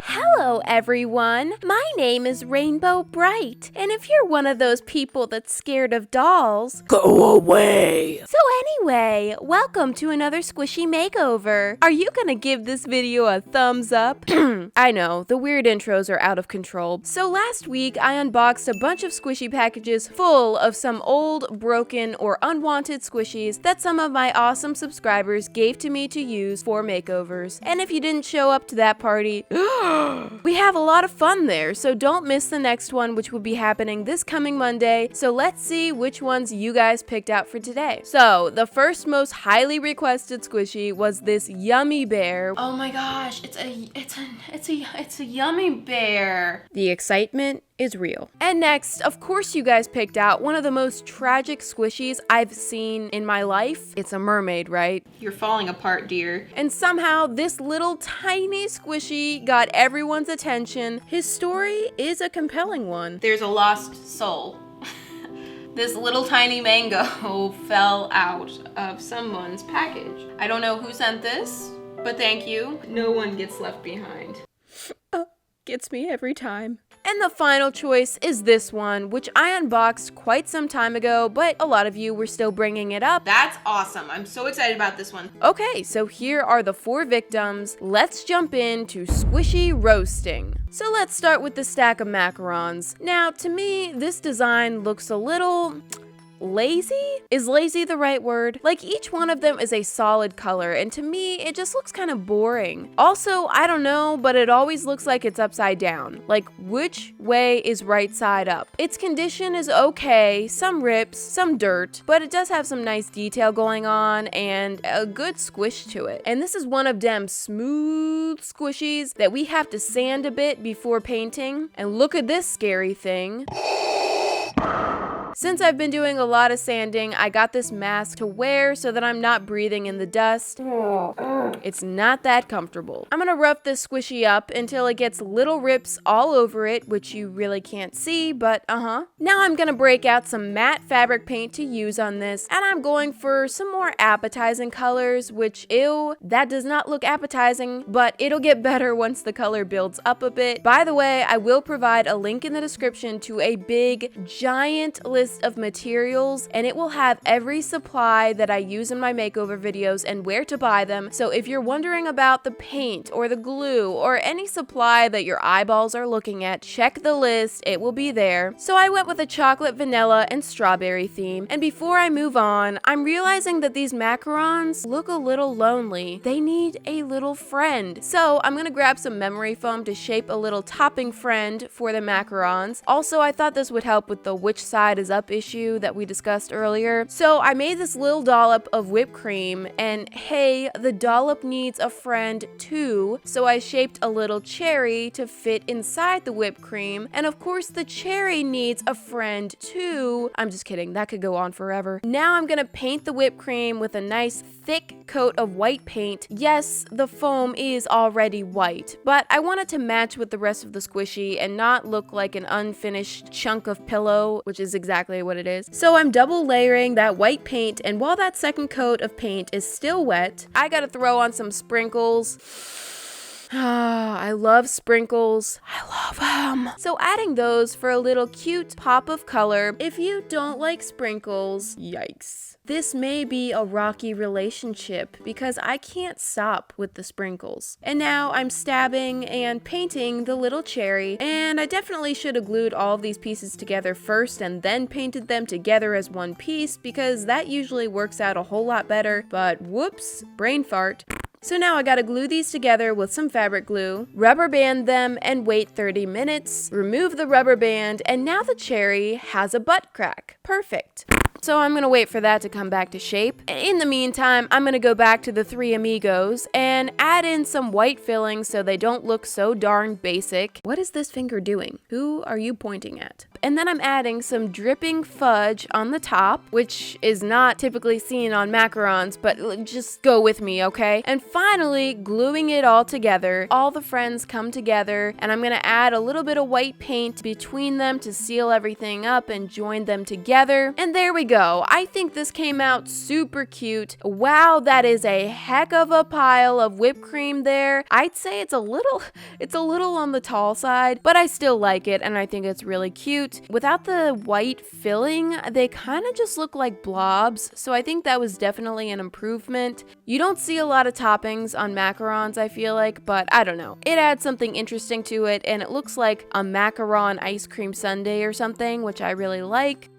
Hello everyone, my name is Rainbow Bright, and if you're one of those people that's scared of dolls, go away! So anyway, welcome to another Squishy Makeover. Are you gonna give this video a thumbs up? I know, the weird intros are out of control. So last week, I unboxed a bunch of squishy packages full of some old, broken, or unwanted squishies that some of my awesome subscribers gave to me to use for makeovers. And if you didn't show up to that party, we have a lot of fun there, so don't miss the next one, which will be happening this coming Monday. So let's see which ones you guys picked out for today. So the first most highly requested squishy was this Yummy Bear. Oh my gosh, it's a Yummy Bear. The excitement is real. And next, of course you guys picked out one of the most tragic squishies I've seen in my life. It's a mermaid, right? You're falling apart, dear. And somehow this little tiny squishy got everyone's attention. His story is a compelling one. There's a lost soul. This little tiny mango fell out of someone's package. I don't know who sent this, but thank you. No one gets left behind. Gets me every time. And the final choice is this one, which I unboxed quite some time ago, but a lot of you were still bringing it up. That's awesome. I'm so excited about this one. Okay, so here are the 4 victims. Let's jump into squishy roasting. So let's start with the stack of macarons. Now, to me, this design looks a little lazy? Is lazy the right word? Like, each one of them is a solid color, and to me, it just looks kind of boring. Also, I don't know, but it always looks like it's upside down. Like, which way is right side up? Its condition is okay, some rips, some dirt, but it does have some nice detail going on and a good squish to it. And this is one of them smooth squishies that we have to sand a bit before painting. And look at this scary thing. Since I've been doing a lot of sanding, I got this mask to wear so that I'm not breathing in the dust. It's not that comfortable. I'm gonna rough this squishy up until it gets little rips all over it, which you really can't see, but Now I'm gonna break out some matte fabric paint to use on this, and I'm going for some more appetizing colors, which, ew, that does not look appetizing, but it'll get better once the color builds up a bit. By the way, I will provide a link in the description to a big, giant list of materials, and it will have every supply that I use in my makeover videos and where to buy them. So if you're wondering about the paint or the glue or any supply that your eyeballs are looking at, check the list, it will be there. So I went with a chocolate, vanilla, and strawberry theme, and before I move on, I'm realizing that these macarons look a little lonely. They need a little friend. So I'm gonna grab some memory foam to shape a little topping friend for the macarons. Also, I thought this would help with the which side is up issue that we discussed earlier. So I made this little dollop of whipped cream, and hey, the dollop needs a friend too, so I shaped a little cherry to fit inside the whipped cream, and of course the cherry needs a friend too. I'm just kidding, that could go on forever. Now I'm gonna paint the whipped cream with a nice thick coat of white paint. Yes, the foam is already white, but I wanted to match with the rest of the squishy and not look like an unfinished chunk of pillow, which is exactly what it is. So I'm double layering that white paint, and while that second coat of paint is still wet, I gotta throw on some sprinkles. I love sprinkles. I love them. So adding those for a little cute pop of color. If you don't like sprinkles, yikes. This may be a rocky relationship because I can't stop with the sprinkles. And now I'm stabbing and painting the little cherry, and I definitely should have glued all of these pieces together first and then painted them together as one piece because that usually works out a whole lot better, but whoops, brain fart. So now I gotta glue these together with some fabric glue, rubber band them, and wait 30 minutes, remove the rubber band, and now the cherry has a butt crack. Perfect. So I'm gonna wait for that to come back to shape. In the meantime, I'm gonna go back to the Three Amigos and add in some white fillings so they don't look so darn basic. What is this finger doing? Who are you pointing at? And then I'm adding some dripping fudge on the top, which is not typically seen on macarons, but just go with me, okay? And finally, gluing it all together. All the friends come together, and I'm gonna add a little bit of white paint between them to seal everything up and join them together. And there we go. I think this came out super cute. Wow, that is a heck of a pile of whipped cream there. I'd say it's a little on the tall side, but I still like it, and I think it's really cute. Without the white filling, they kind of just look like blobs, so I think that was definitely an improvement. You don't see a lot of toppings on macarons, I feel like, but I don't know. It adds something interesting to it, and it looks like a macaron ice cream sundae or something, which I really like.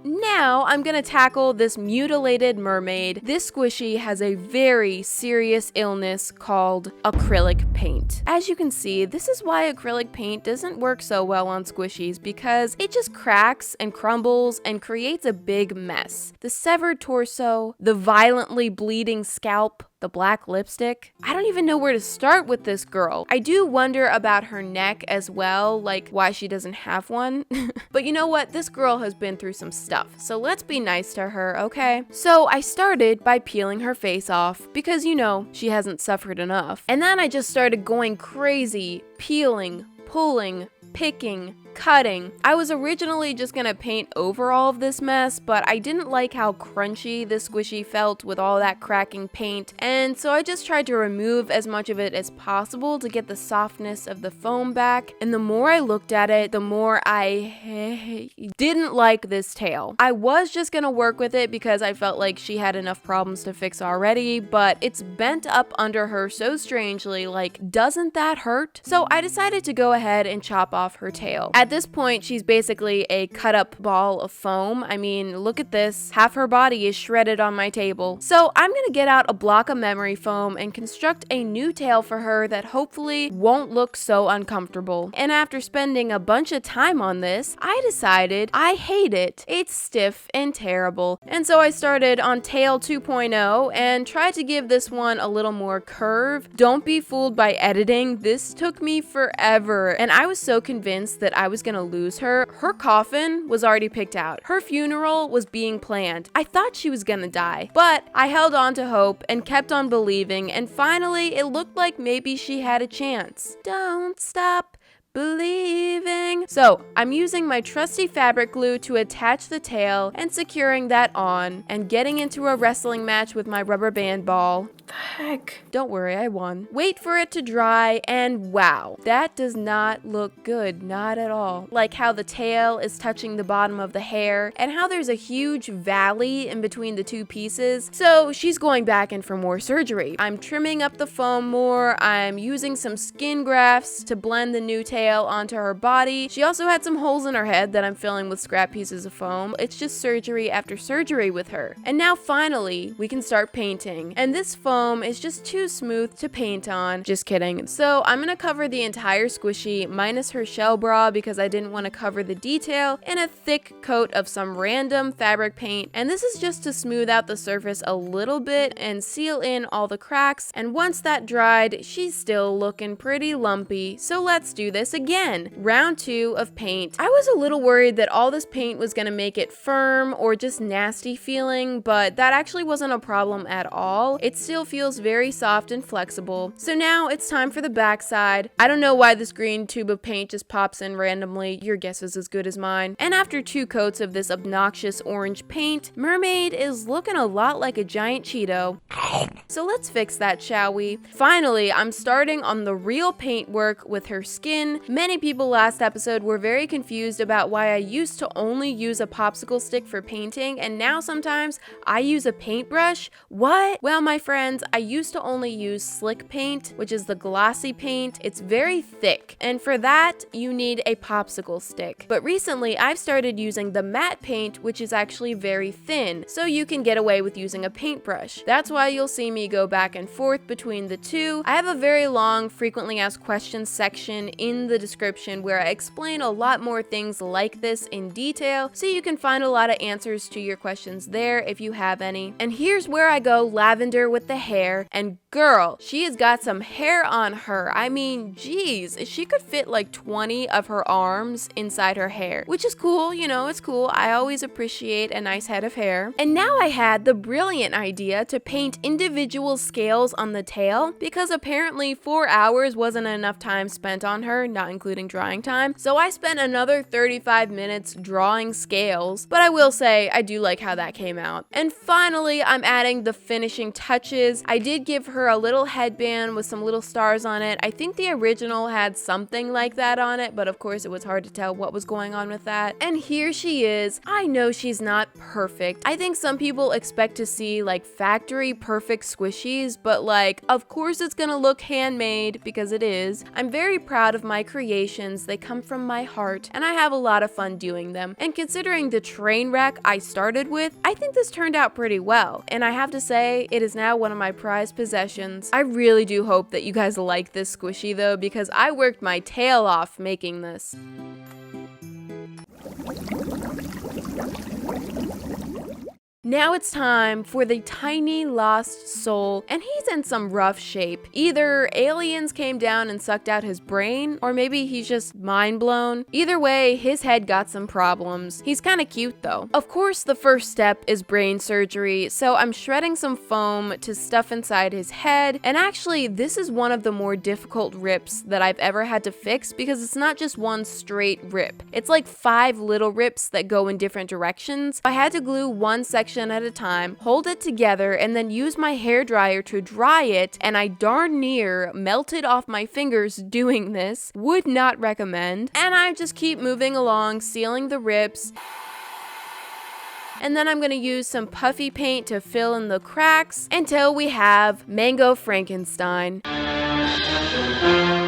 Now, I'm gonna tackle this mutilated mermaid. This squishy has a very serious illness called acrylic paint. As you can see, this is why acrylic paint doesn't work so well on squishies, because it just cracks and crumbles and creates a big mess. The severed torso, the violently bleeding scalp, the black lipstick. I don't even know where to start with this girl. I do wonder about her neck as well, like why she doesn't have one. But you know what? This girl has been through some stuff, so let's be nice to her, okay? So I started by peeling her face off because, you know, she hasn't suffered enough. And then I just started going crazy, peeling, pulling, picking, cutting. I was originally just gonna paint over all of this mess, but I didn't like how crunchy this squishy felt with all that cracking paint, and so I just tried to remove as much of it as possible to get the softness of the foam back. And the more I looked at it, the more I didn't like this tail. I was just gonna work with it because I felt like she had enough problems to fix already, but it's bent up under her so strangely, like, doesn't that hurt? So I decided to go ahead and chop off her tail. At this point, she's basically a cut up ball of foam. I mean, look at this. Half her body is shredded on my table. So I'm gonna get out a block of memory foam and construct a new tail for her that hopefully won't look so uncomfortable. And after spending a bunch of time on this, I decided I hate it. It's stiff and terrible. And so I started on tail 2.0 and tried to give this one a little more curve. Don't be fooled by editing. This took me forever, and I was so convinced that I was gonna lose her. Her coffin was already picked out. Her funeral was being planned. I thought she was gonna die, but I held on to hope and kept on believing, and finally it looked like maybe she had a chance. Don't stop believing. So I'm using my trusty fabric glue to attach the tail and securing that on and getting into a wrestling match with my rubber band ball. The heck? Don't worry, I won. Wait for it to dry, and wow, that does not look good, not at all. Like how the tail is touching the bottom of the hair and how there's a huge valley in between the two pieces. So she's going back in for more surgery. I'm trimming up the foam more. I'm using some skin grafts to blend the new tail onto her body. She also had some holes in her head that I'm filling with scrap pieces of foam. It's just surgery after surgery with her. And now finally, we can start painting. And this foam is just too smooth to paint on. Just kidding. So I'm gonna cover the entire squishy minus her shell bra because I didn't want to cover the detail in a thick coat of some random fabric paint. And this is just to smooth out the surface a little bit and seal in all the cracks. And once that dried, she's still looking pretty lumpy. So let's do this again. Round 2 of paint. I was a little worried that all this paint was gonna make it firm or just nasty feeling, but that actually wasn't a problem at all. It still feels very soft and flexible. So now it's time for the backside. I don't know why this green tube of paint just pops in randomly. Your guess is as good as mine. And after 2 coats of this obnoxious orange paint, Mermaid is looking a lot like a giant Cheeto. So let's fix that, shall we? Finally, I'm starting on the real paint work with her skin. Many people last episode were very confused about why I used to only use a popsicle stick for painting, and now sometimes I use a paintbrush. What? Well, my friends, I used to only use slick paint, which is the glossy paint. It's very thick, and for that, you need a popsicle stick. But recently, I've started using the matte paint, which is actually very thin, so you can get away with using a paintbrush. That's why you'll see me go back and forth between the two. I have a very long frequently asked questions section in the description where I explain explain a lot more things like this in detail, so you can find a lot of answers to your questions there if you have any. And here's where I go lavender with the hair, and girl, she has got some hair on her. I mean, geez, she could fit like 20 of her arms inside her hair, which is cool, you know, it's cool. I always appreciate a nice head of hair. And now I had the brilliant idea to paint individual scales on the tail, because apparently 4 hours wasn't enough time spent on her, not including drying time. So I spent another 35 minutes drawing scales, but I will say I do like how that came out. And finally, I'm adding the finishing touches. I did give her a little headband with some little stars on it. I think the original had something like that on it, but of course it was hard to tell what was going on with that. And here she is. I know she's not perfect. I think some people expect to see like factory perfect squishies, but like, of course it's gonna look handmade, because it is. I'm very proud of my creations. They come from my heart, and I have a lot of fun doing them. And considering the train wreck I started with, I think this turned out pretty well. And I have to say, it is now one of my prized possessions. I really do hope that you guys like this squishy though, because I worked my tail off making this. Now it's time for the tiny lost soul, and he's in some rough shape. Either aliens came down and sucked out his brain, or maybe he's just mind blown. Either way, his head got some problems. He's kind of cute though. Of course, the first step is brain surgery, so I'm shredding some foam to stuff inside his head. And actually, this is one of the more difficult rips that I've ever had to fix, because it's not just one straight rip. It's like 5 little rips that go in different directions. I had to glue one section at a time, hold it together, and then use my hairdryer to dry it, and I darn near melted off my fingers doing this. Would not recommend. And I just keep moving along, sealing the rips. And then I'm gonna use some puffy paint to fill in the cracks until we have Mango Frankenstein.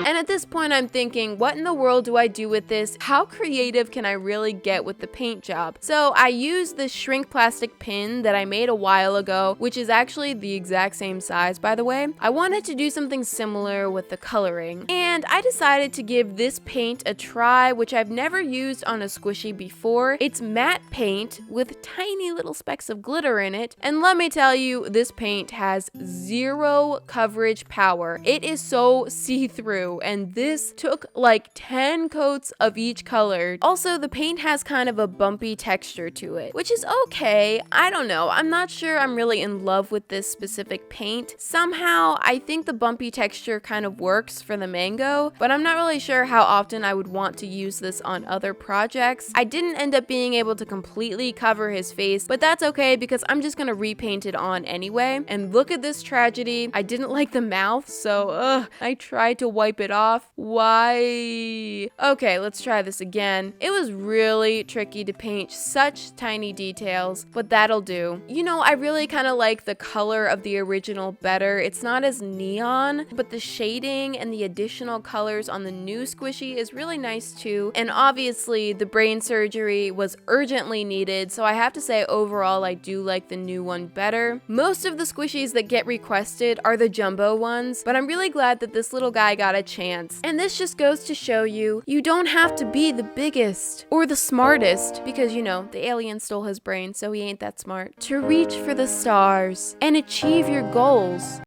And at this point I'm thinking, what in the world do I do with this? How creative can I really get with the paint job? So I used this shrink plastic pin that I made a while ago, which is actually the exact same size, by the way. I wanted to do something similar with the coloring, and I decided to give this paint a try, which I've never used on a squishy before. It's matte paint with tiny little specks of glitter in it, and let me tell you, this paint has 0 coverage power. It is so see-through, and this took like 10 coats of each color. Also, the paint has kind of a bumpy texture to it, which is okay. I don't know. I'm not sure I'm really in love with this specific paint. Somehow, I think the bumpy texture kind of works for the mango, but I'm not really sure how often I would want to use this on other projects. I didn't end up being able to completely cover his face, but that's okay because I'm just gonna repaint it on anyway. And look at this tragedy. I didn't like the mouth, so I tried to wipe it off. Why? Okay, let's try this again. It was really tricky to paint such tiny details, but that'll do. You know, I really kind of like the color of the original better. It's not as neon, but the shading and the additional colors on the new squishy is really nice too. And obviously the brain surgery was urgently needed, so I have to say overall I do like the new one better. Most of the squishies that get requested are the jumbo ones, but I'm really glad that this little guy got a chance. And this just goes to show you, you don't have to be the biggest or the smartest, because you know, the alien stole his brain, so he ain't that smart, to reach for the stars and achieve your goals.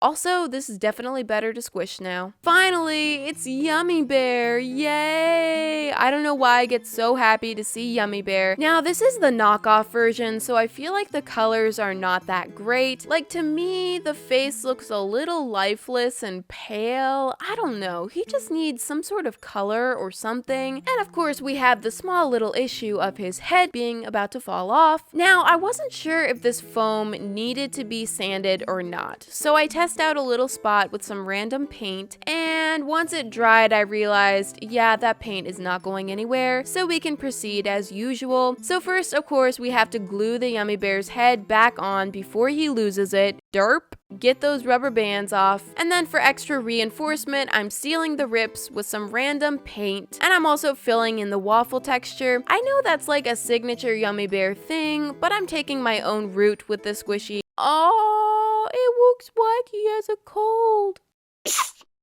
Also, this is definitely better to squish now. Finally, it's Yummy Bear. Yay! I don't know why I get so happy to see Yummy Bear. Now, this is the knockoff version, so I feel like the colors are not that great. Like, to me, the face looks a little lifeless and pale. I don't know. He just needs some sort of color or something. And of course, we have the small little issue of his head being about to fall off. Now, I wasn't sure if this foam needed to be sanded or not, so I tested out a little spot with some random paint, and once it dried I realized, yeah, that paint is not going anywhere, so we can proceed as usual. So first, of course, we have to glue the Yummy Bear's head back on before he loses it. Derp. Get those rubber bands off. And then for extra reinforcement, I'm sealing the rips with some random paint, and I'm also filling in the waffle texture. I know that's like a signature Yummy Bear thing, but I'm taking my own route with this squishy. Oh, it looks like he has a cold.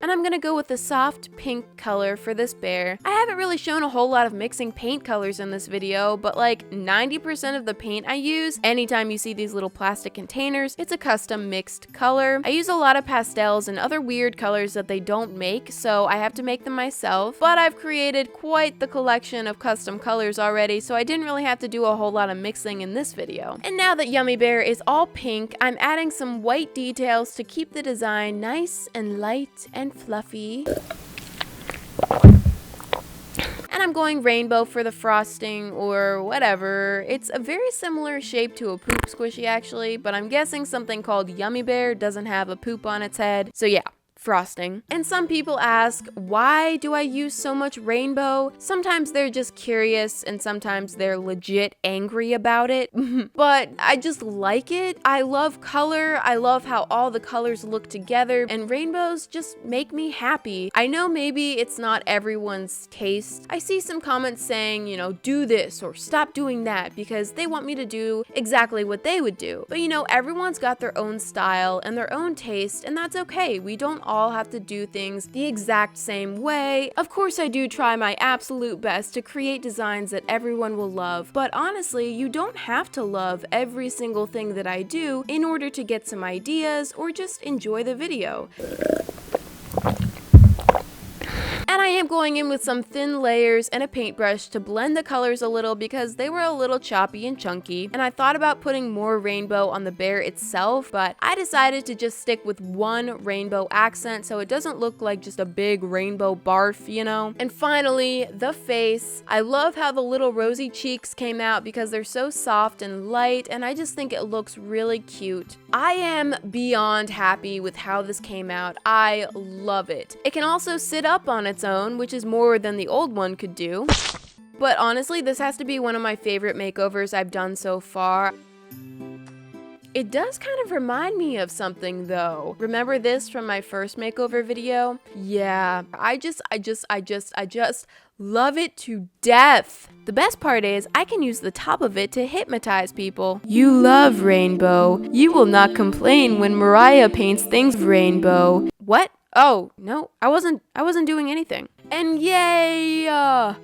And I'm gonna go with the soft pink color for this bear. I haven't really shown a whole lot of mixing paint colors in this video, but like 90% of the paint I use, anytime you see these little plastic containers, it's a custom mixed color. I use a lot of pastels and other weird colors that they don't make, so I have to make them myself. But I've created quite the collection of custom colors already, so I didn't really have to do a whole lot of mixing in this video. And now that Yummy Bear is all pink, I'm adding some white details to keep the design nice and light and fluffy. And I'm going rainbow for the frosting or whatever. It's a very similar shape to a poop squishy actually, but I'm guessing something called Yummy Bear doesn't have a poop on its head. So yeah, frosting. And some people ask, why do I use so much rainbow? Sometimes they're just curious and sometimes they're legit angry about it. But I just like it. I love color. I love how all the colors look together, and rainbows just make me happy. I know maybe it's not everyone's taste. I see some comments saying, you know, do this or stop doing that because they want me to do exactly what they would do. But you know, everyone's got their own style and their own taste, and that's okay. We don't all have to do things the exact same way. Of course, I do try my absolute best to create designs that everyone will love, but honestly, you don't have to love every single thing that I do in order to get some ideas or just enjoy the video. And I am going in with some thin layers and a paintbrush to blend the colors a little because they were a little choppy and chunky. And I thought about putting more rainbow on the bear itself, but I decided to just stick with one rainbow accent so it doesn't look like just a big rainbow barf, you know? And finally, the face. I love how the little rosy cheeks came out because they're so soft and light, and I just think it looks really cute. I am beyond happy with how this came out. I love it. It can also sit up on its own, which is more than the old one could do. But honestly, this has to be one of my favorite makeovers I've done so far. It does kind of remind me of something though. Remember this from my first makeover video? Yeah, I just love it to death. The best part is I can use the top of it to hypnotize people. You love rainbow. You will not complain when Mariah paints things rainbow. What? Oh, no, I wasn't doing anything. And yay!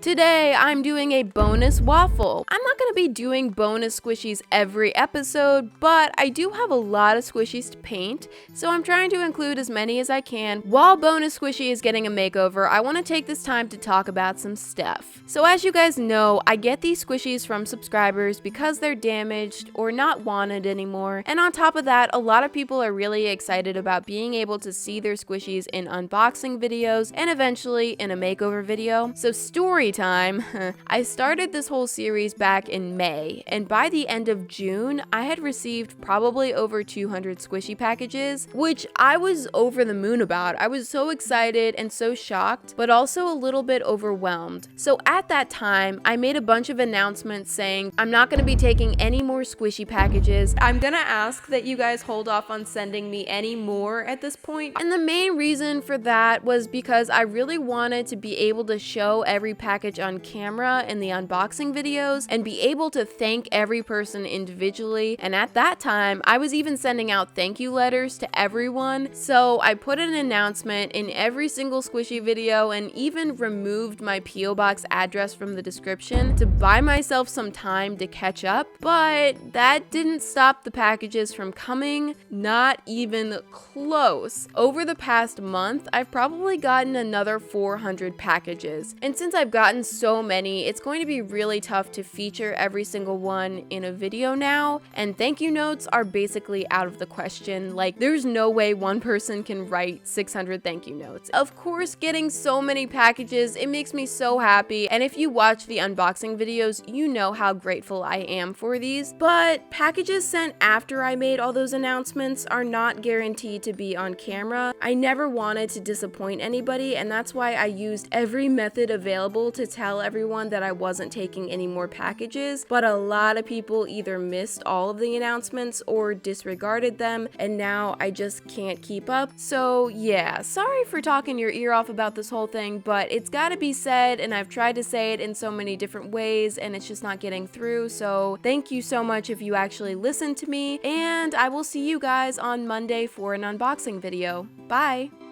Today I'm doing a bonus waffle. I'm not gonna be doing bonus squishies every episode, but I do have a lot of squishies to paint, so I'm trying to include as many as I can. While bonus squishy is getting a makeover, I want to take this time to talk about some stuff. So as you guys know, I get these squishies from subscribers because they're damaged or not wanted anymore. And on top of that, a lot of people are really excited about being able to see their squishies in unboxing videos and eventually in a makeover video. So story time. I started this whole series back in May, and by the end of June, I had received probably over 200 squishy packages, which I was over the moon about. I was so excited and so shocked, but also a little bit overwhelmed. So at that time, I made a bunch of announcements saying I'm not going to be taking any more squishy packages. I'm gonna ask that you guys hold off on sending me any more at this point. And the main reason for that was because I really wanted to be able to show every package on camera in the unboxing videos and be able to thank every person individually. And at that time, I was even sending out thank you letters to everyone. So I put an announcement in every single squishy video and even removed my P.O. Box address from the description to buy myself some time to catch up. But that didn't stop the packages from coming, not even close. Over the past month, I've probably gotten another 400 packages. And since I've gotten so many, it's going to be really tough to feature every single one in a video now. And thank you notes are basically out of the question. Like, there's no way one person can write 600 thank you notes. Of course, getting so many packages, it makes me so happy. And if you watch the unboxing videos, you know how grateful I am for these. But packages sent after I made all those announcements are not guaranteed to be on camera. I never wanted to disappoint anybody, and that's why I used every method available to tell everyone that I wasn't taking any more packages, but a lot of people either missed all of the announcements or disregarded them, and now I just can't keep up. So yeah, sorry for talking your ear off about this whole thing, but it's gotta be said, and I've tried to say it in so many different ways, and it's just not getting through. So thank you so much if you actually listened to me, and I will see you guys on Monday for an unboxing video. Bye!